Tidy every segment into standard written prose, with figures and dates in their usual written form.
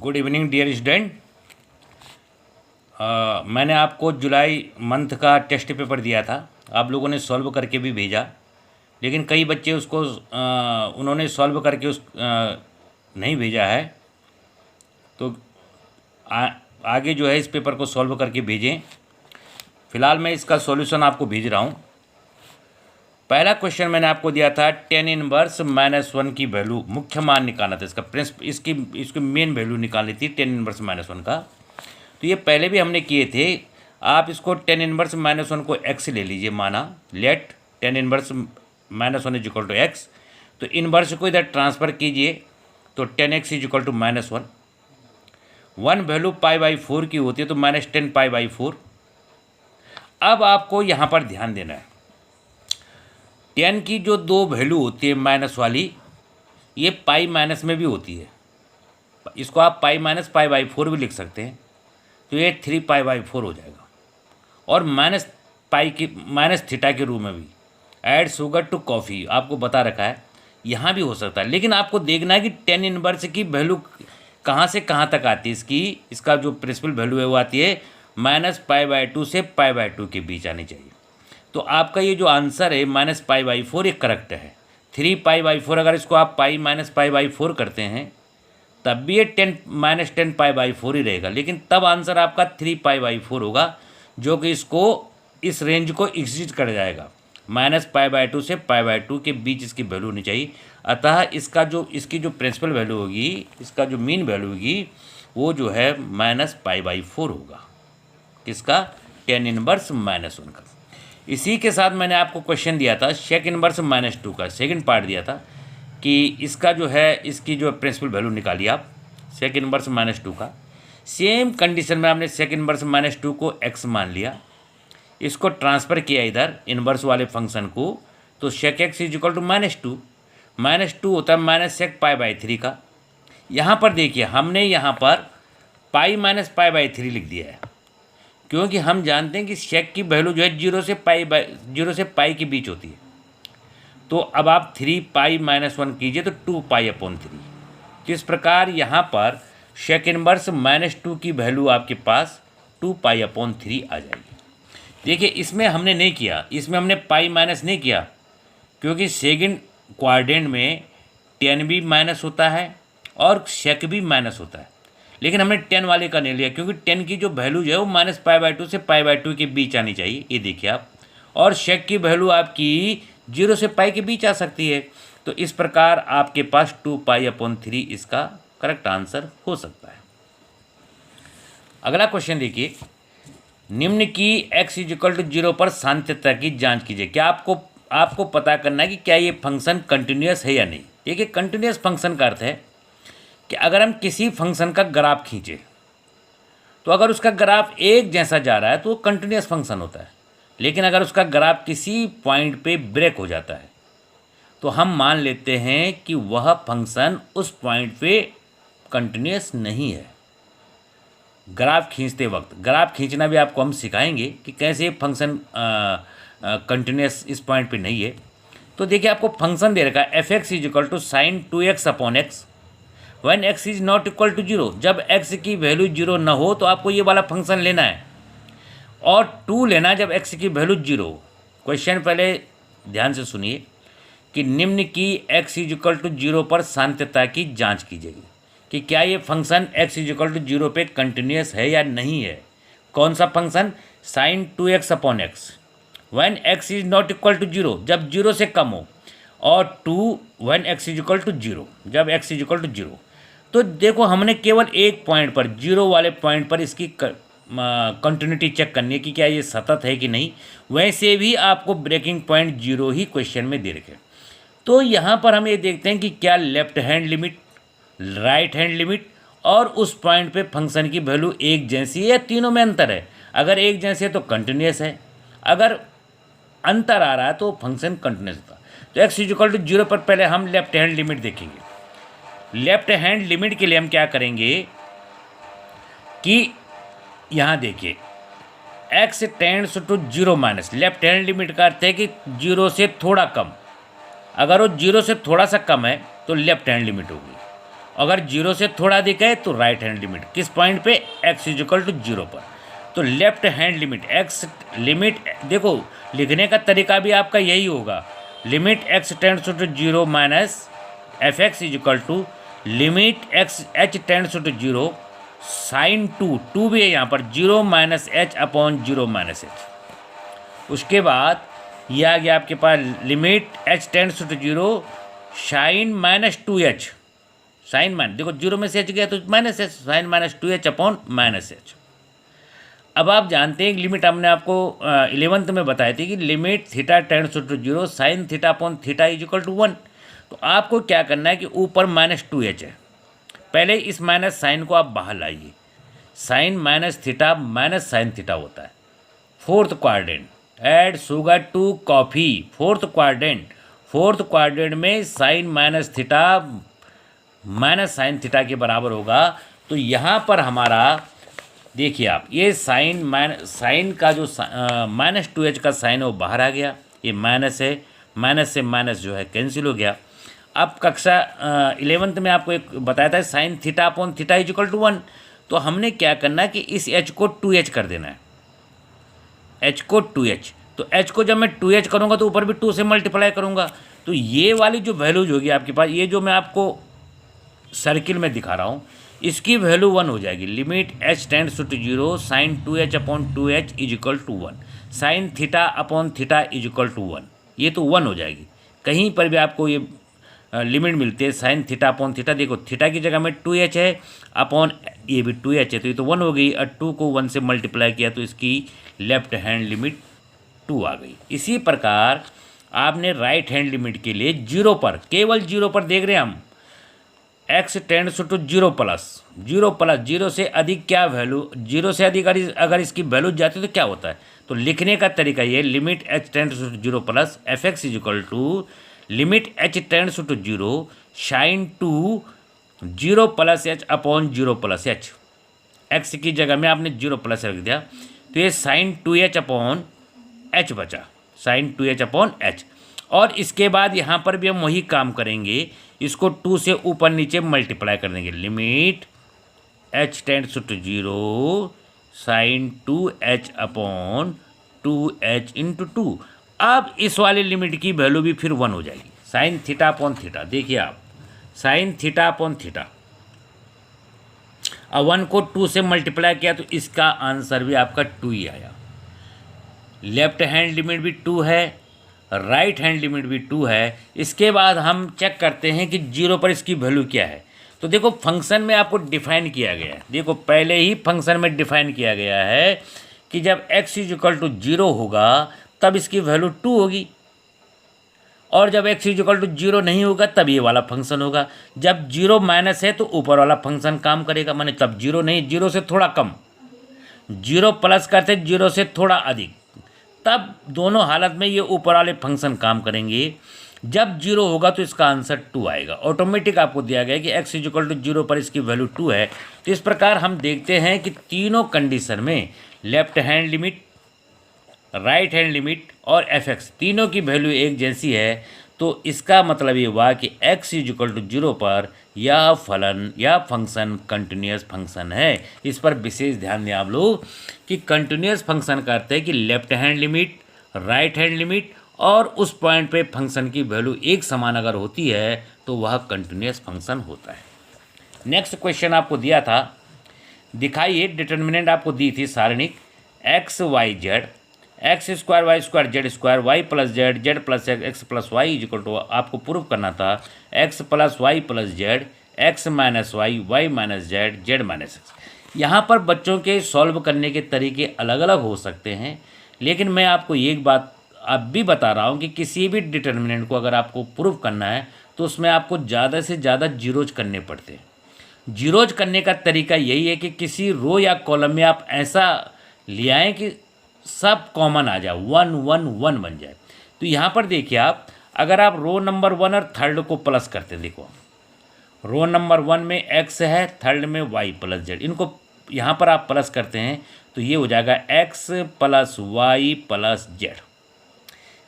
Good evening dear student. मैंने आपको जुलाई मंथ का टेस्ट पेपर दिया था, आप लोगों ने सॉल्व करके भी भेजा, लेकिन कई बच्चे उसको उन्होंने सॉल्व करके नहीं भेजा है। तो आगे जो है इस पेपर को सॉल्व करके भेजें। फ़िलहाल मैं इसका सॉल्यूशन आपको भेज रहा हूँ। पहला क्वेश्चन मैंने आपको दिया था टेन इनवर्स -1 की वैल्यू, मुख्य मान निकालना था, इसका इसकी मेन वैल्यू निकालनी थी टेन इनवर्स -1 का। तो ये पहले भी हमने किए थे। आप इसको टेन इनवर्स -1 को x ले लीजिए, माना let tan inverse -1 is equal to x. तो इनवर्स को इधर ट्रांसफ़र कीजिए, तो 10x is equal to -1। 1 value π/4 की होती है, तो -10 π/4। अब आपको यहाँ पर ध्यान देना है, 10 की जो दो वैल्यू होती है माइनस वाली, ये पाई माइनस में भी होती है। इसको आप पाई माइनस π/4 भी लिख सकते हैं, तो ये 3 π/4 हो जाएगा। और माइनस थीटा के रूप में भी ऐड शुगर टू कॉफ़ी आपको बता रखा है, यहाँ भी हो सकता है। लेकिन आपको देखना है कि टेन इनवर्स की वैल्यू कहाँ से कहाँ तक आती है। इसका जो प्रिंसिपल वैल्यू है वो आती है -π/2 से π/2 के बीच आनी चाहिए। तो आपका ये जो आंसर है -π/4 ये करेक्ट है। 3 π/4 अगर इसको आप पाई माइनस π/4 करते हैं तब भी ये 10 π/4 ही रहेगा, लेकिन तब आंसर आपका 3 π/4 होगा, जो कि इस रेंज को एग्जिट कर जाएगा। -π/2 से π/2 के बीच इसकी वैल्यू होनी चाहिए। अतः इसकी जो प्रिंसिपल वैल्यू होगी, इसका जो मीन वैल्यू होगी, वो जो है -π/4 होगा। किसका? टेन इनवर्स -1 का। इसी के साथ मैंने आपको क्वेश्चन दिया था सेक इनवर्स -2 का, सेकंड पार्ट दिया था कि इसका जो है इसकी जो प्रिंसिपल वैल्यू निकालिए आप सेक इनवर्स -2 का। सेम कंडीशन में आपने सेक इनवर्स -2 को x मान लिया, इसको ट्रांसफ़र किया इधर इनवर्स वाले फंक्शन को, तो सेक x इज इक्वल टू -2। -2 होता है -sec π/3 का। यहाँ पर देखिए, हमने यहाँ पर पाई माइनस π/3 लिख दिया है, क्योंकि हम जानते हैं कि सेक की वैल्यू जो है 0 से पाई के बीच होती है। तो अब आप 3 π-1 कीजिए तो 2 π/3। तो इस प्रकार यहाँ पर सेक इनवर्स -2 की वैल्यू आपके पास 2 π/3 आ जाएगी। देखिए, इसमें हमने नहीं किया, इसमें हमने पाई माइनस नहीं किया, क्योंकि सेकंड क्वाड्रेंट में 10 भी माइनस होता है और सेक भी माइनस होता है। लेकिन हमने 10 वाले का नहीं लिया, क्योंकि 10 की जो वैल्यू जो है वो -π/2 से π/2 के बीच आनी चाहिए। ये देखिए आप, और सेक की वैल्यू आपकी 0 से पाई के बीच आ सकती है। तो इस प्रकार आपके पास 2 π/3 इसका करेक्ट आंसर हो सकता है। अगला क्वेश्चन देखिए, निम्न की x इज इक्वल टू 0 पर सान्त्यता की जांच कीजिए। क्या आपको पता करना है कि क्या ये फंक्शन कंटिन्यूस है या नहीं। देखिए, कंटिन्यूस फंक्शन का अर्थ है कि अगर हम किसी फंक्शन का ग्राफ खींचे, तो अगर उसका ग्राफ एक जैसा जा रहा है तो वो कंटिन्यूस फंक्शन होता है। लेकिन अगर उसका ग्राफ किसी पॉइंट पे ब्रेक हो जाता है, तो हम मान लेते हैं कि वह फंक्शन उस पॉइंट पे कंटिन्यूस नहीं है। ग्राफ खींचते वक्त, ग्राफ खींचना भी आपको हम सिखाएंगे कि कैसे फंक्शन कंटिन्यूस इस पॉइंट पे नहीं है। तो देखिए, आपको फंक्शन दे रखा है f(x) is equal to sin 2x/x when x is not equal to 0। जब x की वैल्यू 0 न हो तो आपको ये वाला फंक्शन लेना है, और 2 लेना जब x की वैल्यू 0 हो। क्वेश्चन पहले ध्यान से सुनिए कि निम्न की x इज इक्वल टू 0 पर सान्त्यता की जांच कीजिएगी कि क्या ये function x is equal to 0 पे कंटिन्यूस है या नहीं है। कौन सा function? sin 2x/x when x is not equal to 0, जब 0 से कम हो, और 2 when x is equal to 0, जब x इज इक्वल टू 0। तो देखो, हमने केवल एक पॉइंट पर, 0 वाले पॉइंट पर इसकी कंटिन्यूटी चेक करनी है कि क्या ये सतत है कि नहीं। वैसे भी आपको ब्रेकिंग पॉइंट 0 ही क्वेश्चन में दे रखे। तो यहाँ पर हम ये देखते हैं कि क्या left hand limit, right hand limit और उस पॉइंट पे फंक्शन की वैल्यू एक जैसी है या तीनों में अंतर है। अगर एक जैसे है तो कंटिन्यूस है, अगर अंतर आ रहा है तो फंक्शन कंटिन्यूस होता है। तो x इज इक्वल टू 0 पर पहले हम लेफ्ट हैंड लिमिट देखेंगे। लेफ्ट हैंड लिमिट के लिए हम क्या करेंगे कि यहाँ देखिए, x tends to 0 minus, left hand limit का अर्थ है कि 0 से थोड़ा कम। अगर वो 0 से थोड़ा सा कम है तो लेफ्ट हैंड लिमिट होगी, अगर जीरो से थोड़ा अधिक है तो राइट हैंड लिमिट किस पॉइंट पे, x इजिकल टू जीरो पर। तो left hand limit x limit, देखो लिखने का तरीका भी आपका यही होगा, limit x tends to zero minus f x is equal to limit x h tends to zero sine too भी है यहाँ पर, zero minus h upon zero minus h. उसके बाद ये आ गया आपके पास limit h tends to zero sign minus two h, sine minus, देखो जीरो में से एच गया तो minus h, sine minus two h upon minus h. अब आप जानते हैं लिमिट हमने आपको 11th में बताई थी कि limit theta tends to zero sine theta upon theta is equal to 1। तो आपको क्या करना है कि ऊपर माइनस टू एच है, पहले इस माइनस साइन को आप बाहर लाइए, sine minus theta minus sine theta होता है। Fourth quadrant, add sugar to coffee, fourth quadrant में sine minus theta minus sine theta के बराबर होगा। तो यहाँ पर हमारा देखिए आप, ये साइन का जो माइनस टू एच का साइन है वो बाहर आ गया, ये माइनस है, माइनस से माइनस जो है कैंसिल हो गया। अब कक्षा 11th में आपको एक बताया था sine theta upon theta is equal to 1। तो हमने क्या करना है कि इस एच को 2h कर देना है, एच को 2h। तो एच को जब मैं 2h करूँगा तो ऊपर भी 2 से मल्टीप्लाई करूँगा, तो ये वाली जो वैल्यूज होगी आपके पास, ये जो मैं आपको सर्किल में दिखा रहा हूँ, इसकी वैल्यू 1 हो जाएगी। Limit h tends to zero sine 2h upon 2h is equal to 1, sine theta upon theta is equal to 1, ये तो 1 हो जाएगी। कहीं पर भी आपको ये लिमिट मिलती है साइन थीटा अपॉन थीटा, देखो थीटा की जगह में 2h है अपॉन ये भी 2h है, तो ये तो 1 हो गई, और 2 को 1 से मल्टीप्लाई किया तो इसकी लेफ्ट हैंड लिमिट 2 आ गई। इसी प्रकार आपने राइट हैंड लिमिट के लिए जीरो पर, केवल जीरो पर देख रहे हैं हम, x tends to zero plus zero से अधिक क्या वैल्यू, जीरो से अधिक अगर इसकी वैल्यू जाती है तो क्या होता है। तो लिखने का तरीका ये, limit h tends to zero plus f x is equal to limit h tends to zero sine two zero plus h upon zero plus h, x की जगह में आपने जीरो प्लस रख दिया, तो ये साइन 2h अपॉन एच बचा, sign 2h upon H. और इसके बाद यहाँ पर भी हम वही काम करेंगे, इसको 2 से ऊपर नीचे मल्टीप्लाई कर देंगे, limit h tends to zero sine 2h upon 2h into 2। अब इस वाली लिमिट की वैल्यू भी फिर 1 हो जाएगी, साइन थीटा अपॉन थीटा, देखिए आप साइन थीटा अपॉन थीटा, अब 1 को 2 से मल्टीप्लाई किया तो इसका आंसर भी आपका 2 ही आया। लेफ्ट हैंड लिमिट भी 2 है, राइट हैंड लिमिट भी 2 है। इसके बाद हम चेक करते हैं कि जीरो पर इसकी वैल्यू क्या है। तो देखो फंक्शन में आपको डिफाइन किया गया है, देखो पहले ही फंक्शन में डिफाइन किया गया है कि जब x is equal to zero होगा तब इसकी वैल्यू 2 होगी, और जब x is equal to zero नहीं होगा तब ये वाला फंक्शन होगा। जब जीरो माइनस है तो ऊपर वाला फंक्शन काम करेगा, माने तब जीरो नहीं, जीरो से थोड़ा कम, जीरो प्लस करते जीरो से थोड़ा अधिक, तब दोनों हालत में ये ऊपर वाले फंक्शन काम करेंगे। जब जीरो होगा तो इसका आंसर 2 आएगा, ऑटोमेटिक आपको दिया गया है कि x is equal to zero पर इसकी वैल्यू 2 है। तो इस प्रकार हम देखते हैं कि तीनों कंडीशन में left hand limit, right hand limit और fx तीनों की वैल्यू एक जैसी है। तो इसका मतलब ये हुआ कि x is equal to zero पर यह फलन या फंक्शन कंटिन्यूस फंक्शन है। इस पर विशेष ध्यान दें आप लोग कि कंटिन्यूस फंक्शन का अर्थ है कि left hand limit, right hand limit और उस पॉइंट पे फंक्शन की वैल्यू एक समान अगर होती है तो वह कंटिन्यूस फंक्शन होता है। नेक्स्ट क्वेश्चन आपको दिया था, दिखाइए डिटर्मिनेंट आपको दी थी सारणिक x y z, x square y square z square y plus z z plus x plus y is equal to, आपको प्रूव करना था x plus y plus z x minus y y minus Z z minus x. यहाँ पर बच्चों के solve करने के तरीके अलग अलग हो सकते हैं, लेकिन मैं आपको एक बात अब भी बता रहा हूँ कि किसी भी डिटर्मिनेंट को अगर आपको प्रूव करना है तो उसमें आपको ज़्यादा से ज़्यादा जीरोज करने पड़ते हैं। जीरोज करने का तरीका यही है कि किसी रो या कॉलम में आप ऐसा ले आएँ कि सब कॉमन आ जाए, 1 1 1 बन जाए। तो यहाँ पर देखिए आप, अगर आप रो नंबर 1 और थर्ड को प्लस करते हैं, देखो रो नंबर 1 में x है, थर्ड में y प्लस जेड, इनको यहाँ पर आप प्लस करते हैं तो ये हो जाएगा x plus y plus z.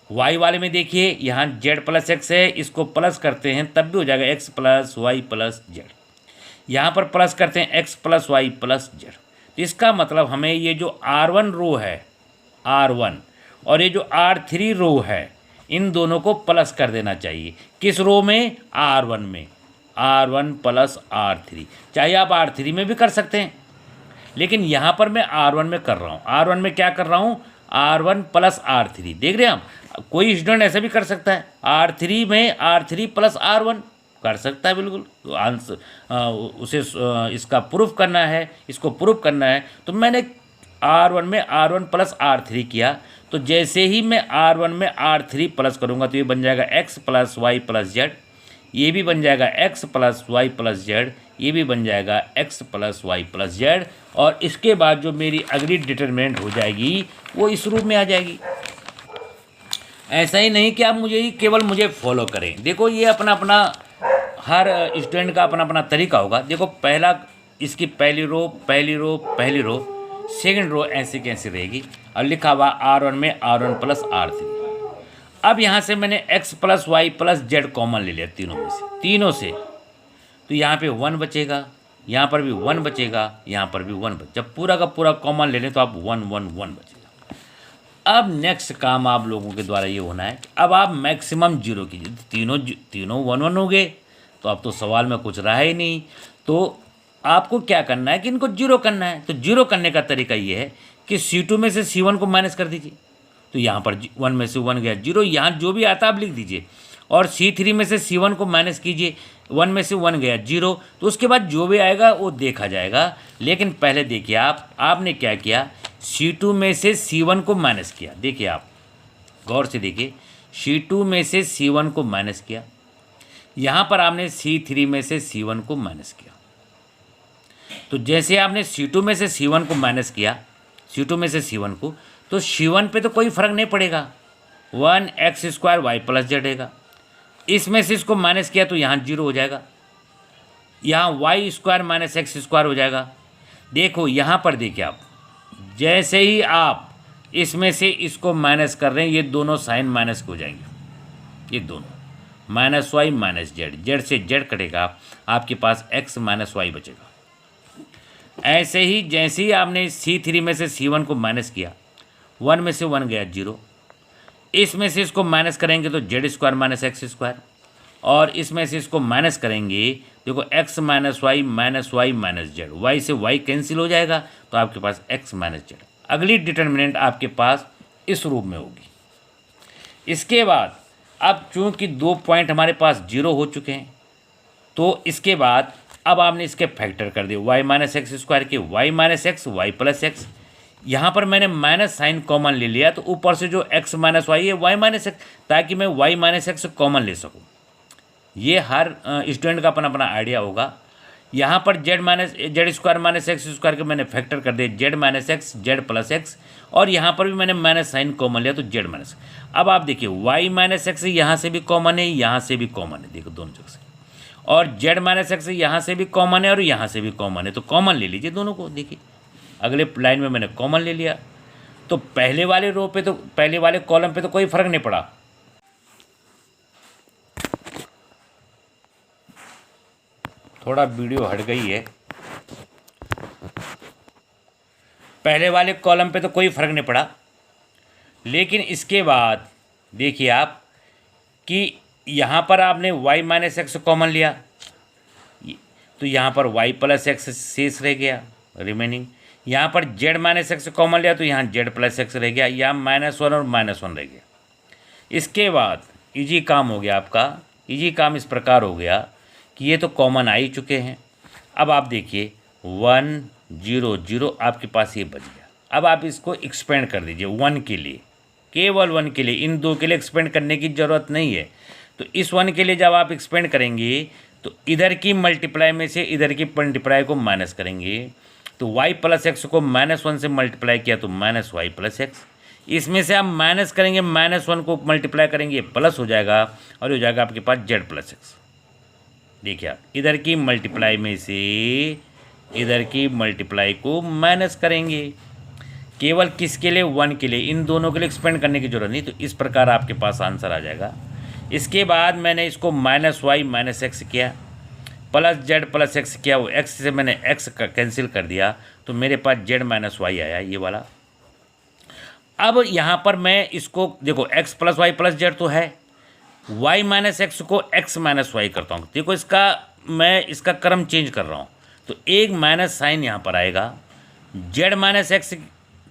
y वाले में देखिए यहाँ z प्लस x है, इसको प्लस करते हैं तब भी हो जाएगा x plus y plus z. यहाँ पर प्लस करते हैं x plus y plus z. तो इसका मतलब हमें ये जो R1 रो है R1 और ये जो R3 रो है इन दोनों को प्लस कर देना चाहिए। किस रो में? R1 में। R1 प्लस R3, चाहे आप R3 में भी कर सकते हैं, लेकिन यहाँ पर मैं R1 में कर रहा हूँ। R1 में क्या कर रहा हूँ? R1 plus R3। देख रहे हैं हम, कोई स्टूडेंट ऐसे भी कर सकता है, R3 में R3 प्लस R1 कर सकता है बिल्कुल। तो आंसर उसे इसका प्रूफ करना है, इसको प्रूफ करना है, तो मैंने R1 में R1 प्लस R3 किया। तो जैसे ही मैं R1 में R3 प्लस करूँगा तो ये बन जाएगा x plus y plus z, ये भी बन जाएगा x plus y plus z, ये भी बन जाएगा x plus y plus z. और इसके बाद जो मेरी अगली डिटरमिनेंट हो जाएगी वो इस रूप में आ जाएगी। ऐसा ही नहीं कि आप केवल मुझे फॉलो करें। देखो ये अपना अपना हर स्टूडेंट का अपना अपना तरीका होगा। देखो पहला, इसकी पहली रो सेकंड रो ऐसे कैसे रहेगी, और लिखा हुआ R1 में R1 प्लस R3। अब यहाँ से मैंने x plus y plus z common ले लिया तीनों से, तो यहाँ पे 1 बचेगा, यहाँ पर भी 1 बचेगा, यहाँ पर भी 1 बचेगा। जब पूरा का पूरा कॉमन ले लें तो आप 1 1 1 बचेगा। अब नेक्स्ट काम आप लोगों के द्वारा ये होना है, अब आप मैक्सिमम 0 कीजिए। तीनों 1 1 हो गए, तो अब तो सवाल में कुछ रहा ही नहीं। तो आपको क्या करना है कि इनको 0 करना है। तो 0 करने का तरीका ये है कि C2 में से C1 को माइनस कर दीजिए। तो यहाँ पर 1 में से 1 गया 0, यहाँ जो भी आता आप लिख दीजिए। और C3 में से C1 को माइनस कीजिए, 1 में से 1 गया 0, तो उसके बाद जो भी आएगा वो देखा जाएगा। लेकिन पहले देखिए आपने क्या किया, C2 में से C1 को माइनस किया। देखिए आप गौर से देखिए, C2 में से C1 को माइनस किया, यहाँ पर आपने C3 में से C1 को माइनस किया। तो जैसे आपने C2 में से C1 को माइनस किया, C2 में से C1 को, तो C1 पे तो कोई फर्क नहीं पड़ेगा, 1x square y plus Z रहेगा। इसमें से इसको माइनस किया तो यहाँ 0 हो जाएगा, यहाँ y square minus x square हो जाएगा। देखो यहाँ पर देखिए आप, जैसे ही आप इसमें से इसको माइनस कर रहे हैं, ये दोनों साइन माइनस हो जाएंगे, ये दोनों minus Y minus Z, Z से जेड कटेगा, आपके पास x माइनस वाई बचेगा। ऐसे ही जैसे ही आपने C3 में से C1 को माइनस किया, 1 में से 1 गया 0, इसमें से इसको माइनस करेंगे तो z square minus x square, और इसमें से इसको माइनस करेंगे, देखो x minus Y minus z, y से वाई कैंसिल हो जाएगा, तो आपके पास x माइनस जेड। अगली डिटर्मिनेंट आपके पास इस रूप में होगी। इसके बाद अब चूंकि 2 पॉइंट हमारे पास 0 हो चुके हैं, तो इसके बाद अब आपने इसके फैक्टर कर दिए, y माइनस एक्स स्क्वायर के y minus x y plus x. यहाँ पर मैंने माइनस साइन कॉमन ले लिया, तो ऊपर से जो x माइनस वाई है y माइनस एक्स, ताकि मैं y माइनस एक्स कॉमन ले सकूँ। ये हर स्टूडेंट का अपना अपना आइडिया होगा। यहाँ पर Z square minus x square के मैंने फैक्टर कर दिए, Z minus x Z plus x, और यहाँ पर भी मैंने माइनस साइन कॉमन लिया तो जेड माइनस। अब आप देखिए y माइनस एक्स यहाँ से भी कॉमन है, यहाँ से भी कॉमन है, देखो दोनों जगह से, और जेड माइनस एक्स यहाँ से भी कॉमन है और यहाँ से भी कॉमन है, तो कॉमन ले लीजिए दोनों को। देखिए अगले लाइन में मैंने कॉमन ले लिया, तो पहले वाले रो पे तो पहले वाले कॉलम पे तो कोई फर्क नहीं पड़ा। थोड़ा वीडियो हट गई है, पहले वाले कॉलम पे तो कोई फर्क नहीं पड़ा, लेकिन इसके बाद देखिए आप कि यहाँ पर आपने y माइनस एक्स कॉमन लिया, तो यहाँ पर y प्लस एक्स शेष रह गया रिमेनिंग। यहाँ पर z माइनस एक्स कॉमन लिया तो यहाँ z प्लस एक्स रह गया, यहाँ -1 और -1 रह गया। इसके बाद इजी काम हो गया आपका। इजी काम इस प्रकार हो गया कि ये तो कॉमन आ ही चुके हैं। अब आप देखिए 1 0 0 आपके पास ये बच गया। अब आप इसको एक्सपेंड कर दीजिए 1 के लिए, केवल 1 के लिए, इन 2 के लिए एक्सपेंड करने की ज़रूरत नहीं है। तो इस 1 के लिए जब आप एक्सपेंड करेंगे तो इधर की मल्टीप्लाई में से इधर की मल्टीप्लाई को माइनस करेंगे, तो y प्लस एक्स को -1 से मल्टीप्लाई किया तो माइनस वाई प्लस एक्स। इसमें से आप माइनस करेंगे, -1 को मल्टीप्लाई करेंगे, प्लस हो जाएगा और हो जाएगा आपके पास z प्लस एक्स। देखिए आप इधर की मल्टीप्लाई में से इधर की मल्टीप्लाई को माइनस करेंगे, केवल किसके लिए? 1 के लिए। इन दोनों के लिए एक्सपेंड करने की जरूरत नहीं। तो इस प्रकार आपके पास आंसर आ जाएगा। इसके बाद मैंने इसको -y माइनस एक्स किया, प्लस जेड प्लस एक्स किया, वो एक्स से मैंने एक्स का कैंसिल कर दिया तो मेरे पास जेड माइनस वाई आया ये वाला। अब यहाँ पर मैं इसको देखो x plus y plus z तो है, वाई माइनस एक्स को एक्स माइनस वाई करता हूँ। देखो इसका मैं इसका क्रम चेंज कर रहा हूँ तो एक माइनस साइन यहाँ पर आएगा, जेड माइनस एक्स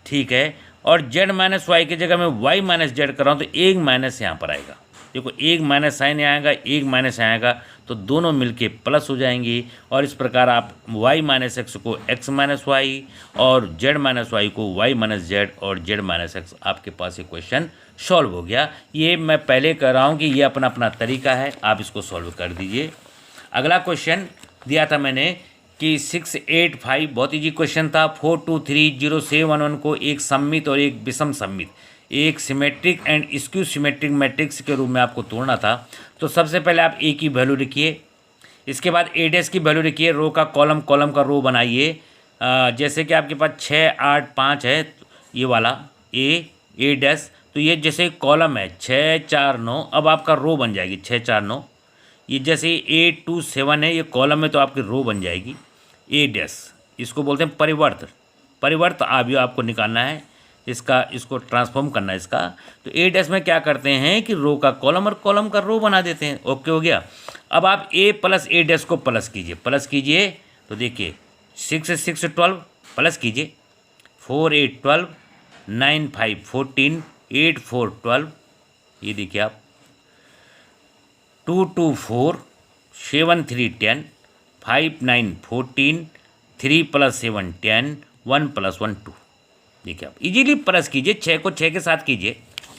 ठीक है, और जेड माइनस वाई की जगह मैं वाई माइनस जेड कर रहा हूँ तो एक माइनस यहाँ पर आएगा। देखो एक माइनस साइन आएगा, एक माइनस आएगा तो दोनों मिलके प्लस हो जाएंगी, और इस प्रकार आप y माइनस एक्स को x माइनस वाई और z माइनस वाई को y माइनस जेड और z माइनस एक्स, आपके पास ये क्वेश्चन सॉल्व हो गया। ये मैं पहले कह रहा हूँ कि ये अपना अपना तरीका है, आप इसको सॉल्व कर दीजिए। अगला क्वेश्चन दिया था मैंने कि 685 बहुत ईजी क्वेश्चन था। 4 2 3 0 7 1 को एक सममित और एक विषम सममित, एक symmetric and skew symmetric matrix के रूप में आपको तोड़ना था। तो सबसे पहले आप ए की वैल्यू लिखिए, इसके बाद ए डैश की वैल्यू लिखिए, रो का कॉलम, कॉलम का रो बनाइए। जैसे कि आपके पास 6 8 5 है ये वाला ए डैश, तो ये जैसे कॉलम है 6 4 9, अब आपका रो बन जाएगी 6 4 9। ये जैसे 8 2 7 है, ये कॉलम है तो आपकी रो बन जाएगी ए डैश, इसको बोलते हैं परिवर्त। परिवर्त आपको निकालना है इसका, इसको ट्रांसफॉर्म करना है इसका। तो ए डैश में क्या करते हैं कि रो का कॉलम और कॉलम का रो बना देते हैं। ओके हो गया। अब आप ए प्लस ए डैश को प्लस कीजिए, प्लस कीजिए तो देखिए 6 6 12 प्लस कीजिए, 4 8 12 9 5 14 8 4 12, ये देखिए आप 2 2 4 7 3 10 5 9 14 3 + 7 10 1 + 1 2। देखिए आप इजीली प्लस कीजिए, 6 को 6 के साथ कीजिए।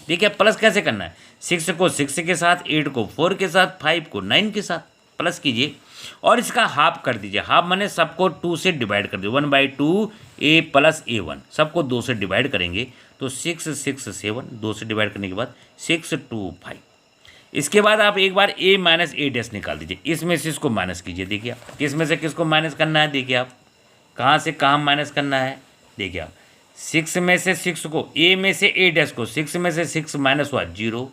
देखिए आप प्लस कैसे करना है, 6 को 6 के साथ, 8 को 4 के साथ, 5 को 9 के साथ प्लस कीजिए और इसका हाफ कर दीजिए। हाफ माने सबको 2 से डिवाइड कर दीजिए, 1/2 a + a1, सबको 2 से डिवाइड करेंगे तो 6 6 7, 2 से डिवाइड करने के बाद 6 2 5। इसके बाद आप एक बार a माइनस ए डैश निकाल दीजिए, इसमें से इसको माइनस कीजिए। देखिए आप किसमें से किसको माइनस करना है, देखिए आप कहाँ से कहाँ माइनस करना है। देखिए आप 6 में से 6 को, a में से a डैश को 6 में से 6 माइनस हुआ 0,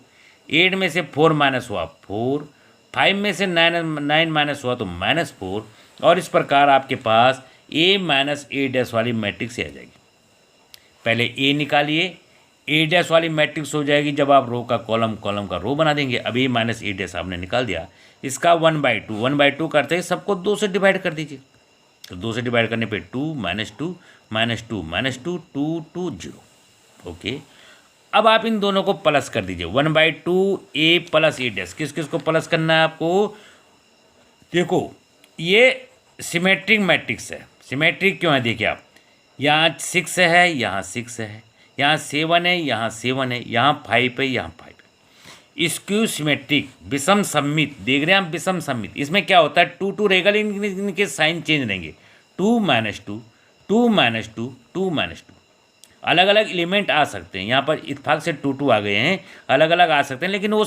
8 में से 4 माइनस हुआ 4, 5 में से 9 माइनस हुआ तो -4, और इस प्रकार आपके पास a माइनस ए डैश वाली मैट्रिक्स आ जाएगी। पहले a निकालिए, ए डैश वाली मैट्रिक्स हो जाएगी जब आप रो का कॉलम, कॉलम का रो बना देंगे। अब a माइनस ए डैश आपने निकाल दिया, इसका 1/2 करते ही सबको 2 से डिवाइड कर दीजिए। तो 2 से डिवाइड करने पे 2 -2 -2 -2 2 2 0। ओके, अब आप इन दोनों को प्लस कर दीजिए, 1/2 a + ए डैश। किस किस को प्लस करना है आपको, देखो ये सिमेट्रिक मैट्रिक्स है। सिमेट्रिक क्यों है, देखिए आप यहाँ 6 है, यहाँ 6 है, यहाँ 7 है, यहाँ 7 है, यहाँ 5 है, यहाँ 5 है। स्क्यू सिमेट्रिक विषम सम्मित, देख रहे हैं आप विषम सम्मित, इसमें क्या होता है 2 2 रहेगा लेकिन इनके साइन चेंज रहेंगे, 2 -2 2 -2 2 -2। अलग अलग एलिमेंट आ सकते हैं, यहाँ पर इत्तेफाक से 2 2 आ गए हैं, अलग अलग आ सकते हैं, लेकिन वो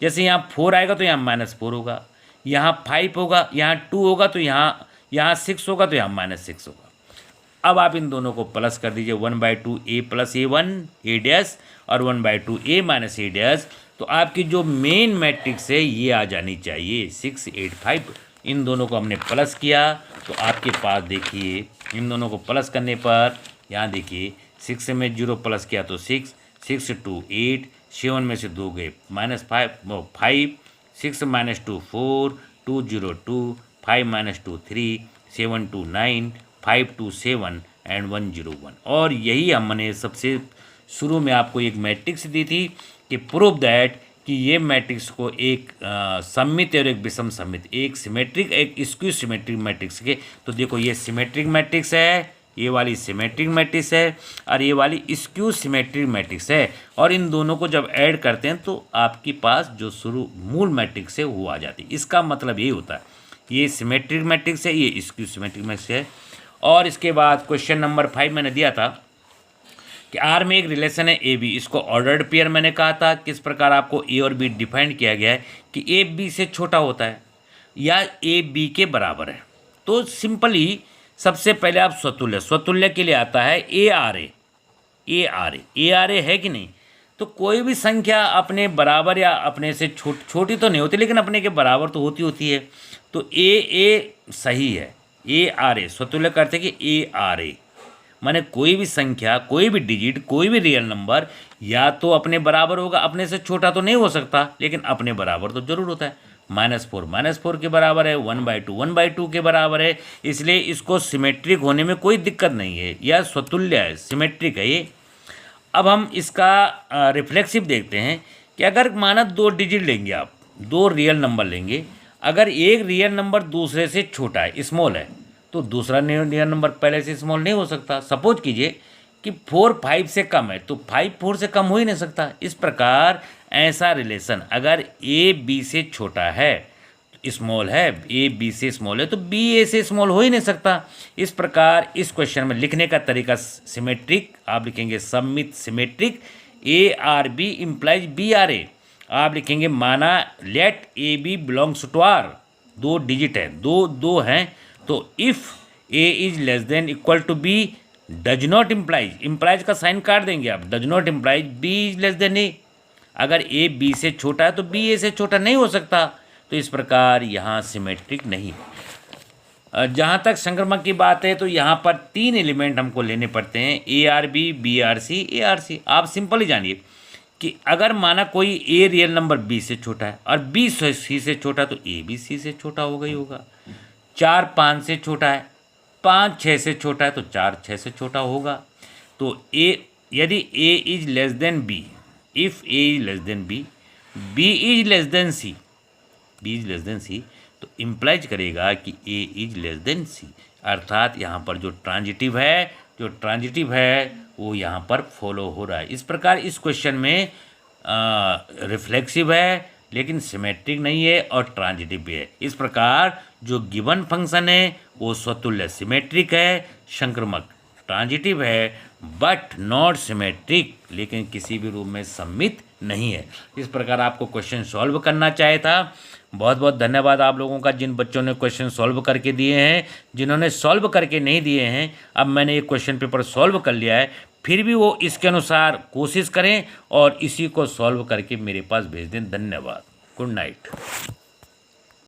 जैसे यहाँ 4 आएगा तो यहाँ -4 होगा, यहाँ 5 होगा, यहाँ 2 होगा तो यहाँ 6 होगा तो यहाँ -6 होगा। अब आप इन दोनों को प्लस कर दीजिए, 1/2 a + a1 ए डैश और 1/2 a माइनस ए डैश। तो आपकी जो मेन मैट्रिक्स है ये आ जानी चाहिए 6 8 5। इन दोनों को हमने प्लस किया तो आपके पास देखिए इन दोनों को प्लस करने पर यहाँ देखिए 6 में 0 प्लस किया तो 6 6 2 8, 7 में से 2 गए -5 6 -2 4 2 0 2 5 -2 3 7 2 9 5 2 7 एंड 1 0 1। और यही हमने सबसे शुरू में आपको एक मैट्रिक्स दी थी कि प्रूव दैट कि ये मैट्रिक्स को एक सममित और एक विषम सममित, एक सिमेट्रिक एक स्क्यू सिमेट्रिक मैट्रिक्स के। तो देखो ये सिमेट्रिक मैट्रिक्स है, ये वाली सिमेट्रिक मैट्रिक्स है और ये वाली स्क्यू सिमेट्रिक मैट्रिक्स है, और इन दोनों को जब ऐड करते हैं तो आपके पास जो शुरू मूल मैट्रिक्स है वो आ जाती है। इसका मतलब यही होता है, ये सिमेट्रिक मैट्रिक्स है, ये स्क्यू सिमेट्रिक मैट्रिक्स है। और इसके बाद क्वेश्चन नंबर 5 मैंने दिया था कि आर में एक रिलेशन है ए बी, इसको ऑर्डर्ड पेयर मैंने कहा था। किस प्रकार आपको ए और बी डिफाइन किया गया है कि ए बी से छोटा होता है या ए बी के बराबर है। तो सिंपली सबसे पहले आप स्वतुल्य के लिए आता है ए आर ए है कि नहीं। तो कोई भी संख्या अपने बराबर या अपने से छोटी तो नहीं होती, लेकिन अपने के बराबर तो होती है। तो ए सही है, ए आर ए स्वतुल्य अर्थ है कि ए आर ए, माने कोई भी संख्या, कोई भी डिजिट, कोई भी रियल नंबर या तो अपने बराबर होगा, अपने से छोटा तो नहीं हो सकता, लेकिन अपने बराबर तो जरूर होता है। -4 के बराबर है, 1/2 के बराबर है, इसलिए इसको सिमेट्रिक होने में कोई दिक्कत नहीं है, यह स्वतुल्य है, सिमेट्रिक है ये। अब हम इसका रिफ्लेक्सिव देखते हैं कि अगर माना 2 डिजिट लेंगे आप, 2 रियल नंबर लेंगे, अगर एक रियल नंबर दूसरे से छोटा है, स्मॉल है, तो दूसरा रियल नंबर पहले से स्मॉल नहीं हो सकता। सपोज कीजिए कि 4 5 से कम है, तो 5 4 से कम हो ही नहीं सकता। इस प्रकार ऐसा रिलेशन अगर ए बी से छोटा है, स्मॉल है, ए बी से स्मॉल है, तो बी ए से स्मॉल हो ही नहीं सकता। इस प्रकार इस क्वेश्चन में लिखने का तरीका सिमेट्रिक, आप लिखेंगे सममित symmetric, a R b implies b R a. आप लिखेंगे माना let a b belongs to R, 2 digit है, दो हैं, तो if a is less than equal to b does not implies का साइन काट देंगे आप, does not implies b is less than a. अगर ए बी से छोटा है तो बी ए से छोटा नहीं हो सकता, तो इस प्रकार यहाँ सिमेट्रिक नहीं है। जहाँ तक संक्रमण की बात है तो यहाँ पर 3 एलिमेंट हमको लेने पड़ते हैं, A R B, B R C, A R C. आप सिंपल ही जानिए कि अगर माना कोई ए रियल नंबर बी से छोटा है और बी सी से छोटा, तो ए बी सी से छोटा होगा ही होगा। 4 5 से छोटा है, 5 6 से छोटा है, तो 4 6 से छोटा होगा। तो ए यदि a is less than b, if a is less than b, b is less than c, b is less than c, तो इम्प्लाइज करेगा कि a is less than c. अर्थात यहाँ पर जो ट्रांजिटिव है वो यहाँ पर फॉलो हो रहा है। इस प्रकार इस क्वेश्चन में रिफ्लेक्सिव है लेकिन सिमेट्रिक नहीं है और ट्रांजिटिव भी है। इस प्रकार जो गिवन फंक्शन है वो स्वतुल्य सिमेट्रिक है, संक्रमक ट्रांजिटिव है, बट नॉट सिमेट्रिक, लेकिन किसी भी रूप में सम्मित नहीं है। इस प्रकार आपको क्वेश्चन सॉल्व करना चाहिए था। बहुत बहुत धन्यवाद आप लोगों का जिन बच्चों ने क्वेश्चन सॉल्व करके दिए हैं। जिन्होंने सॉल्व करके नहीं दिए हैं, अब मैंने ये क्वेश्चन पेपर सॉल्व कर लिया है, फिर भी वो इसके अनुसार कोशिश करें और इसी को सॉल्व करके मेरे पास भेज दें। धन्यवाद, गुड नाइट।